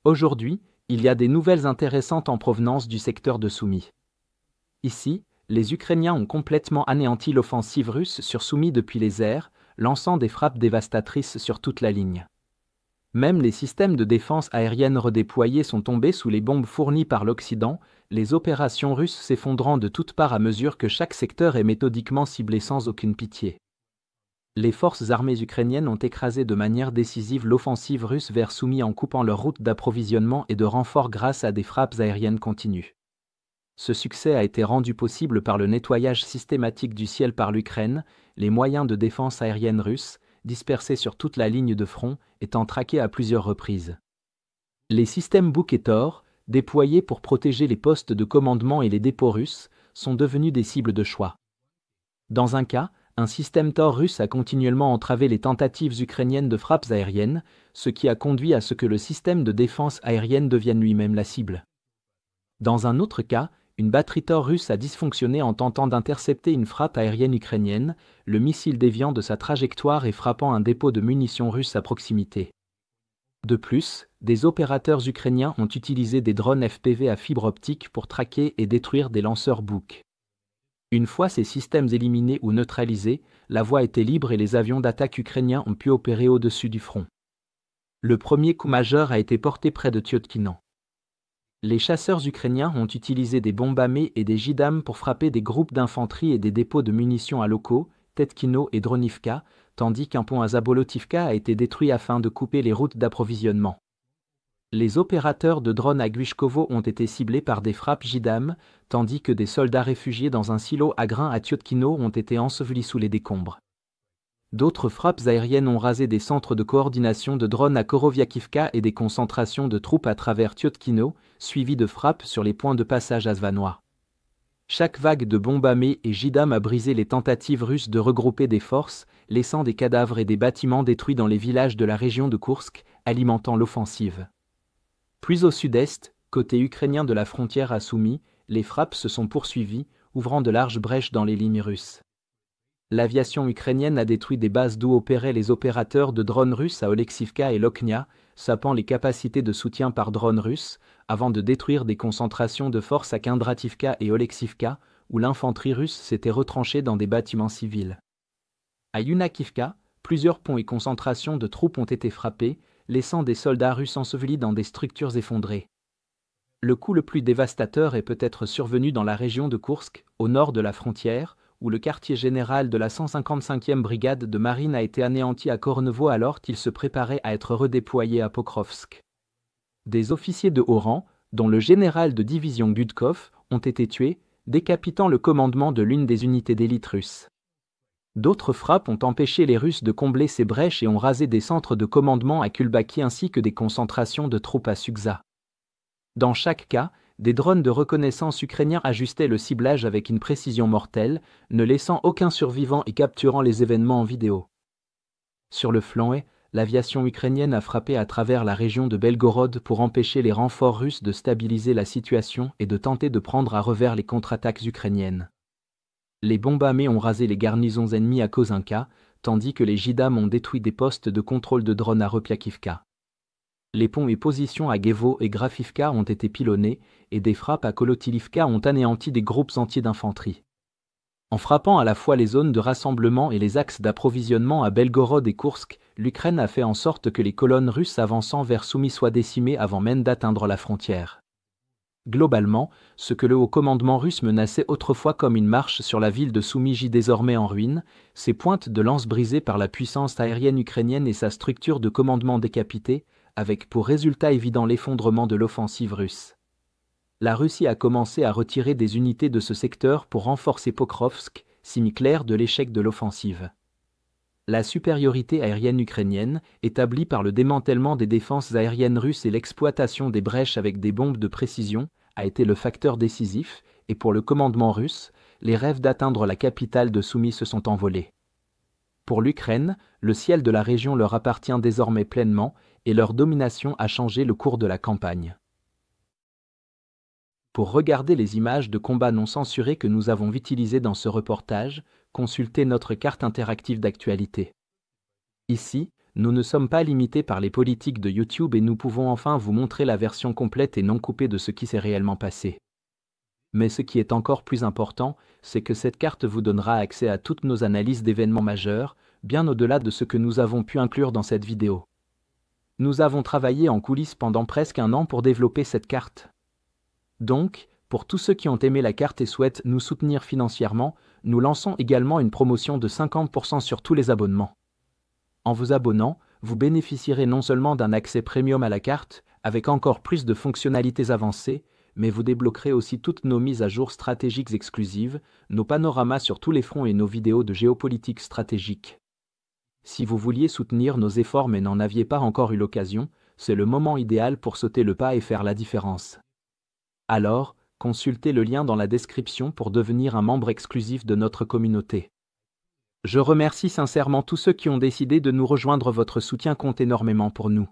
Aujourd'hui, il y a des nouvelles intéressantes en provenance du secteur de Soumy. Ici, les Ukrainiens ont complètement anéanti l'offensive russe sur Soumy depuis les airs, lançant des frappes dévastatrices sur toute la ligne. Même les systèmes de défense aérienne redéployés sont tombés sous les bombes fournies par l'Occident, les opérations russes s'effondrant de toutes parts à mesure que chaque secteur est méthodiquement ciblé sans aucune pitié. Les forces armées ukrainiennes ont écrasé de manière décisive l'offensive russe vers Soumy en coupant leur route d'approvisionnement et de renfort grâce à des frappes aériennes continues. Ce succès a été rendu possible par le nettoyage systématique du ciel par l'Ukraine, les moyens de défense aérienne russes, dispersés sur toute la ligne de front, étant traqués à plusieurs reprises. Les systèmes Buk et Tor, déployés pour protéger les postes de commandement et les dépôts russes, sont devenus des cibles de choix. Dans un cas, un système Tor russe a continuellement entravé les tentatives ukrainiennes de frappes aériennes, ce qui a conduit à ce que le système de défense aérienne devienne lui-même la cible. Dans un autre cas, une batterie Tor russe a dysfonctionné en tentant d'intercepter une frappe aérienne ukrainienne, le missile déviant de sa trajectoire et frappant un dépôt de munitions russe à proximité. De plus, des opérateurs ukrainiens ont utilisé des drones FPV à fibre optique pour traquer et détruire des lanceurs Buk. Une fois ces systèmes éliminés ou neutralisés, la voie était libre et les avions d'attaque ukrainiens ont pu opérer au-dessus du front. Le premier coup majeur a été porté près de Tyotkino. Les chasseurs ukrainiens ont utilisé des bombes amées et des JDAM pour frapper des groupes d'infanterie et des dépôts de munitions à Loko, Tetkino et Dronivka, tandis qu'un pont à Zabolotivka a été détruit afin de couper les routes d'approvisionnement. Les opérateurs de drones à Glushkovo ont été ciblés par des frappes JDAM, tandis que des soldats réfugiés dans un silo à grains à Tyotkino ont été ensevelis sous les décombres. D'autres frappes aériennes ont rasé des centres de coordination de drones à Koroviakivka et des concentrations de troupes à travers Tyotkino, suivies de frappes sur les points de passage à Svanois. Chaque vague de bombes amées et JDAM a brisé les tentatives russes de regrouper des forces, laissant des cadavres et des bâtiments détruits dans les villages de la région de Koursk, alimentant l'offensive. Plus au sud-est, côté ukrainien de la frontière à Soumy, les frappes se sont poursuivies, ouvrant de larges brèches dans les lignes russes. L'aviation ukrainienne a détruit des bases d'où opéraient les opérateurs de drones russes à Oleksivka et Lokhnia, sapant les capacités de soutien par drones russes, avant de détruire des concentrations de forces à Kindrativka et Oleksivka, où l'infanterie russe s'était retranchée dans des bâtiments civils. À Yunakivka, plusieurs ponts et concentrations de troupes ont été frappés, laissant des soldats russes ensevelis dans des structures effondrées. Le coup le plus dévastateur est peut-être survenu dans la région de Koursk, au nord de la frontière, où le quartier général de la 155e brigade de marine a été anéanti à Kornevo alors qu'il se préparait à être redéployé à Pokrovsk. Des officiers de haut rang, dont le général de division Gudkov, ont été tués, décapitant le commandement de l'une des unités d'élite russes. D'autres frappes ont empêché les Russes de combler ces brèches et ont rasé des centres de commandement à Kulbaki ainsi que des concentrations de troupes à Sukza. Dans chaque cas, des drones de reconnaissance ukrainiens ajustaient le ciblage avec une précision mortelle, ne laissant aucun survivant et capturant les événements en vidéo. Sur le flanc est, l'aviation ukrainienne a frappé à travers la région de Belgorod pour empêcher les renforts russes de stabiliser la situation et de tenter de prendre à revers les contre-attaques ukrainiennes. Les bombes amées ont rasé les garnisons ennemies à Kozinka, tandis que les JDAM ont détruit des postes de contrôle de drones à Repiakivka. Les ponts et positions à Gevo et Grafivka ont été pilonnés, et des frappes à Kolotilivka ont anéanti des groupes entiers d'infanterie. En frappant à la fois les zones de rassemblement et les axes d'approvisionnement à Belgorod et Koursk, l'Ukraine a fait en sorte que les colonnes russes avançant vers Soumy soient décimées avant même d'atteindre la frontière. Globalement, ce que le haut commandement russe menaçait autrefois comme une marche sur la ville de Soumy gît désormais en ruine, ses pointes de lance brisées par la puissance aérienne ukrainienne et sa structure de commandement décapitée, avec pour résultat évident l'effondrement de l'offensive russe. La Russie a commencé à retirer des unités de ce secteur pour renforcer Pokrovsk, signe clair de l'échec de l'offensive. La supériorité aérienne ukrainienne, établie par le démantèlement des défenses aériennes russes et l'exploitation des brèches avec des bombes de précision, a été le facteur décisif, et pour le commandement russe, les rêves d'atteindre la capitale de Soumy se sont envolés. Pour l'Ukraine, le ciel de la région leur appartient désormais pleinement, et leur domination a changé le cours de la campagne. Pour regarder les images de combats non censurées que nous avons utilisées dans ce reportage, consultez notre carte interactive d'actualité. Ici, Nous ne sommes pas limités par les politiques de YouTube et nous pouvons enfin vous montrer la version complète et non coupée de ce qui s'est réellement passé. Mais ce qui est encore plus important, c'est que cette carte vous donnera accès à toutes nos analyses d'événements majeurs, bien au-delà de ce que nous avons pu inclure dans cette vidéo. Nous avons travaillé en coulisses pendant presque un an pour développer cette carte. Donc, pour tous ceux qui ont aimé la carte et souhaitent nous soutenir financièrement, nous lançons également une promotion de 50% sur tous les abonnements. En vous abonnant, vous bénéficierez non seulement d'un accès premium à la carte, avec encore plus de fonctionnalités avancées, mais vous débloquerez aussi toutes nos mises à jour stratégiques exclusives, nos panoramas sur tous les fronts et nos vidéos de géopolitique stratégique. Si vous vouliez soutenir nos efforts mais n'en aviez pas encore eu l'occasion, c'est le moment idéal pour sauter le pas et faire la différence. Alors, consultez le lien dans la description pour devenir un membre exclusif de notre communauté. Je remercie sincèrement tous ceux qui ont décidé de nous rejoindre, votre soutien compte énormément pour nous.